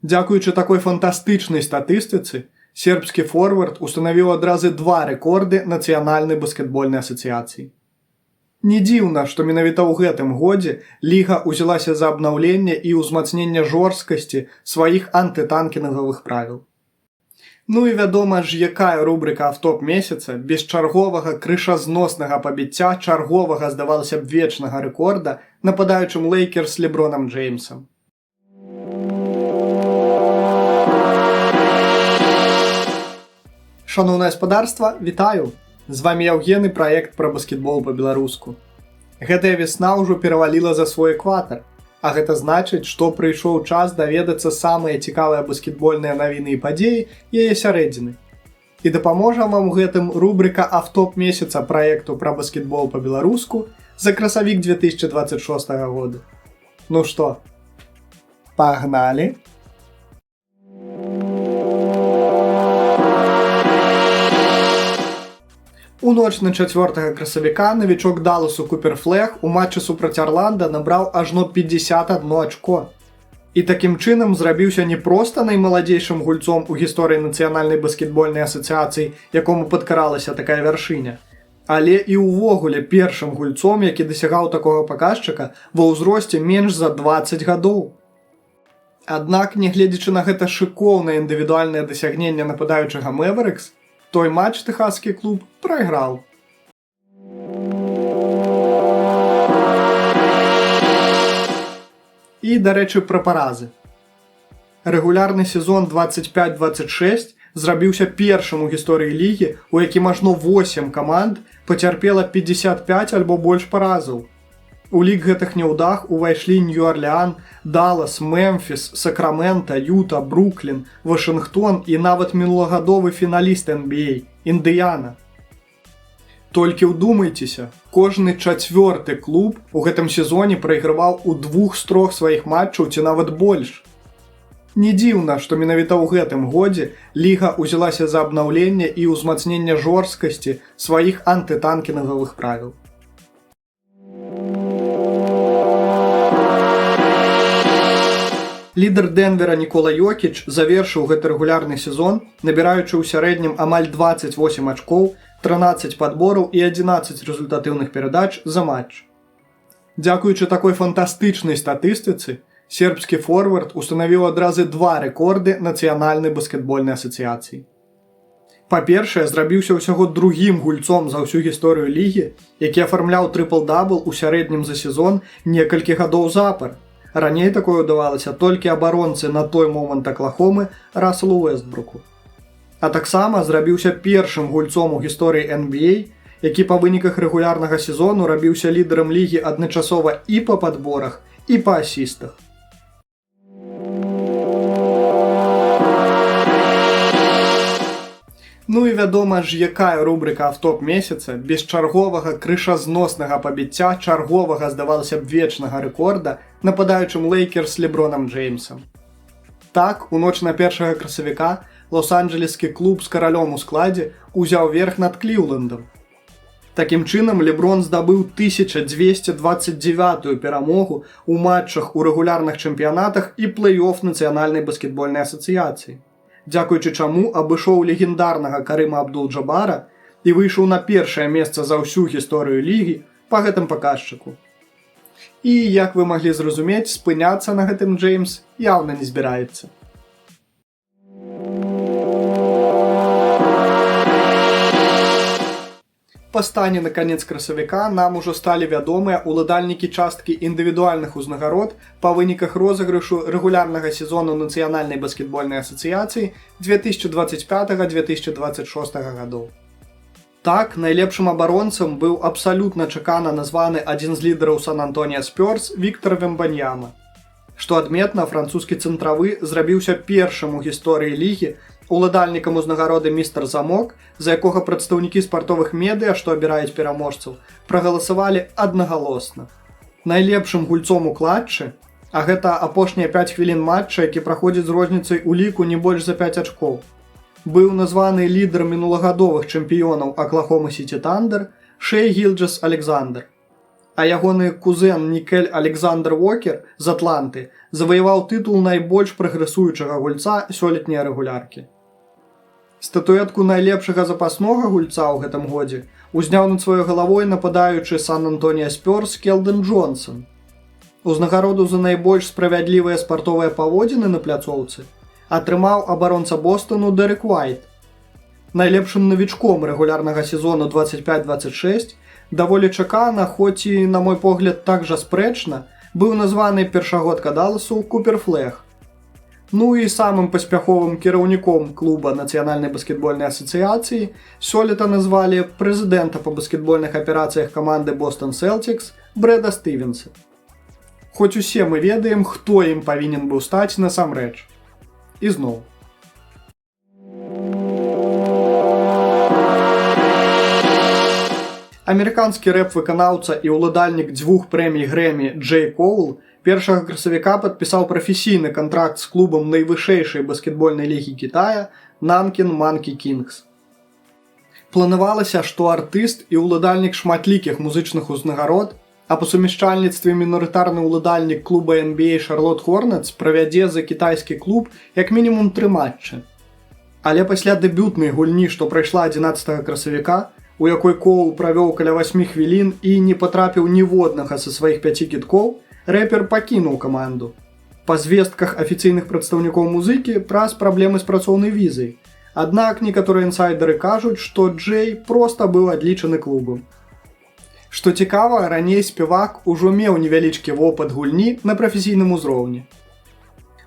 Дзякуючы такой фантастычнай статыстыцы, сербскі форвард устанавіў адразу 2 рэкорды нацыянальнай баскетбольнай асацыяцыі. Не дзіўна, што менавіта ў гэтым годзе ліга ўзялася за абнаўленне і ўзмацненне жорсткасці сваіх антытанкінгавых правіл. Ну і вядома ж, якая рубрыка «Автоп месяца» без чарговага крышазноснага пабіцця чарговага, здавалася б, вечнага рэкорда нападаючым Лейкерс Лебронам Джеймсам. Шановнае гаспадарства, вітаю! З вами Яўген і праект пра баскетбол па-беларуску. Гэтая весна ўжо пераваліла за свой экватар, а гэта значыць, што прыйшоў час даведацца самыя цікавыя баскетбольныя навіны і падзеі яе сярэдзіны. І дапаможа вам у гэтым рубрыка «Автоп месяца» праекту пра баскетбол па-беларуску за красавік 2026 года. Ну што, пагналі! У ноч на 4 красавіка навічок Далласу Купер Флег у матчы супраць Арланда набраў ажно 51 ачко. І такім чынам зрабіўся не проста наймаладзейшым гульцом у гісторыі нацыянальнай баскетбольнай асацыяцыі, якому падкаралася такая вяршыня, але і ўвогуле першым гульцом, які дасягаў такога паказчыка ва ўзросце менш за 20 гадоў. Аднак, нягледзячы на гэта шыкоўнае індывідуальнае дасягненне нападаючага Мэверыкс, той матч тэхаскі клуб прайграў. І, дарэчы, пра паразы. Рэгулярны сезон 25-26 зрабіўся першым у гісторыі лігі, у якім ажно 8 каманд пацярпела 55 альбо больш паразаў. У лік гэтых няўдах увайшлі Нью-Орлеан, Даллас, Мемфіс, Сакрамента, Юта, Бруклін, Вашынгтон і нават мінулагадовы фіналіст NBA – Індыяна. Толькі ўдумайцеся, кожны 4-ты клуб у гэтым сезоне прайграваў у 2 з 3 сваіх матчаў ці нават больш. Не дзіўна, што менавіта ў гэтым годзе ліга ўзялася за абнаўленне і ўзмацненне жорсткасці сваіх антытанкінгавых правіл. Лідар Денвера Нікола Йокіч завершыў гэты рэгулярны сезон, набіраючы ў сярэднім амаль 28 ачкоў, 13 падбораў і 11 результатыўных перадач за матч. Дзякуючы такой фантастычнай статыстыцы, сербскі форвард устанавіў адразу 2 рэкорды нацыянальнай баскетбольнай асацыяцыі. Па-першае, зрабіўся ўсяго другім гульцом за ўсю гісторыю лігі, які афармляў трыпл-дабл у сярэднім за сезон некалькі гадоў запар. Раней такое ўдавалася толькі абаронцы на той момант Аклахомы Расселу Уэстбруку. А таксама зрабіўся першым гульцом у гісторыі NBA, які па выніках рэгулярнага сезону рабіўся лідарам лігі адначасова і па падборах, і па асістах. Ну і вядома ж, якая рубрыка «Автоп месяца» без чарговага крышазноснага пабіцця чарговага, здавалася б, вечнага рэкорда нападаючым Лейкерс Лебронам Джеймсам. Так, у ноч на 1 красавіка лос-анджелескі клуб з каралём у складзе узяў верх над Кліўлендам. Такім чынам, Леброн здабыў 1229-ю перамогу ў матчах у рэгулярных чэмпіянатах і плэй-оф нацыянальнай баскетбольнай асацыяцыі, дзякуючы чаму абышоў легендарнага Карыма Абдул-Джабара і выйшаў на першае месца за ўсю гісторыю лігі па гэтым паказчыку. І, як вы маглі зразумець, спыняцца на гэтым Джеймс яўна не збіраецца. Па стане на канец красавіка нам ужо сталі вядомыя ўладальнікі часткі індывідуальных узнагарод па выніках розыгрышу рэгулярнага сезону нацыянальнай баскетбольнай асацыяцыі 2025-2026 гадоў. Так, найлепшым абаронцам быў абсалютна чакана названы адзін з лідараў Сан-Антонія Спёрс Віктар Вембаньяма. Што адметна, французскі цэнтравы зрабіўся першым у гісторыі лігі уладальнікам узнагароды «Містер Замок», за якога прадстаўнікі спартовых медыа, што абіраюць пераможцаў, прагаласавалі аднагалосна. Найлепшым гульцом укладчы, а гэта апошнія 5 хвілін матча, які праходзіць з розніцай у ліку не больш за 5 ачкоў, быў названы лідар мінулагадовых чэмпіёнаў Аклахома Сіці Тандер Шэй Гілджес-Александр. а ягоны кузен Нікель Александр Уокер з Атланты заваяваў тытул найбольш прагрэсуючага гульца сёлетняй рэгуляркі. Статуэтку найлепшага запаснога гульца ў гэтым годзе узняў над сваёй галавой нападаючы Сан-Антонія Спёрс Келден Джонсон. Узнагароду за найбольш справядлівыя спартовыя паводзіны на пляцоўцы атрымаў абаронца Бостону Дэрек Уайт. Найлепшым навічком рэгулярнага сезону 25-26 даволі чакана, хоць і, на мой погляд, так жа спрэчна, быў названы першагодка Далласу Купер Флэг. Ну і самым паспяховым кіраўніком клуба Нацыянальнай баскетбольнай асацыяцыі сёлета назвалі прэзідэнта па баскетбольных аперацыях каманды Бостон Селтикс Брэда Стывенса. Хоць усе мы ведаем, хто ім павінен быў стаць насамрэч. І зноў. Амерыканскі рэп-выканаўца і ўладальнік 2 прэмій Грэмі Джей Коул 1 красавіка падпісаў прафесійны кантракт з клубам найвышэйшай баскетбольнай лігі Кітая Нанкін Манкі Кінгс. Планавалася, што артыст і ўладальнік шматлікіх музычных узнагарод, а па сумяшчальніцтве мінарытарны ўладальнік клуба NBA Шарлот Хорнетс правядзе за кітайскі клуб як мінімум 3 матчы. Але пасля дэбютнай гульні, што прайшла 11 красавіка, у якой Коул правёў каля 8 хвілін і не патрапіў ніводнага са сваіх 5 кідкоў, рэпер пакінуў каманду. Па звестках афіцыйных прадстаўнікоў музыкі праз праблемы з працоўнай візай. Аднак некаторыя інсайдеры кажуць, што Джей проста быў адлічаны клубам. Што цікава, раней спевак ужо меў невялічкі вопыт гульні на прафесійным узроўні.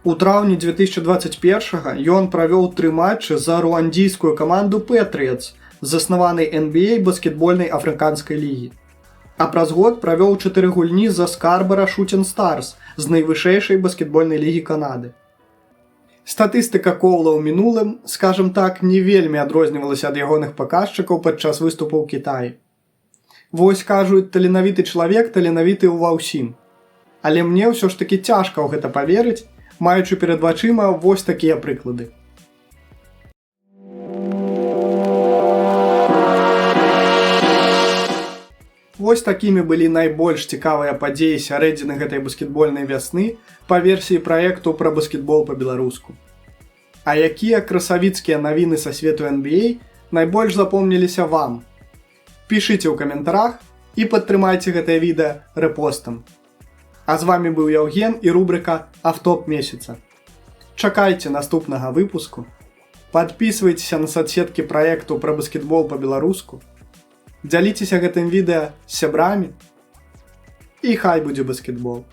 У траўні 2021-га ён правёў 3 матчы за руандійскую каманду Пэтріётс, заснаванай NBA баскетбольнай афрыканскай лігі. А праз год правёў 4 гульні за Скарбара Шутінг Старс з найвышэйшай баскетбольнай лігі Канады. Статыстыка Коула ў мінулым, скажам так, не вельмі адрознівалася ад ягоных паказчыкаў падчас выступаў ў Кітаі. Вось кажуць, таленавіты чалавек таленавіты ва ўсім. Але мне ўсё ж такі цяжка ў гэта паверыць, маючы перад вачыма вось такія прыклады. Вось такімі былі найбольш цікавыя падзеі сярэдзіны гэтай баскетбольнай вясны па версіі праекту пра баскетбол па-беларуску. А якія красавіцкія навіны са свету NBA найбольш запомніліся вам? Пішыце ў каментарах і падтрымайце гэтае відэа рэпостам. А з вамі быў Яўген і рубрыка «Автоп месяца». Чакайце наступнага выпуску. Падпісвайцеся на соцсеткі праекту пра баскетбол па-беларуску. Дзяліцеся гэтым відэа з сябрамі. І хай будзе баскетбол.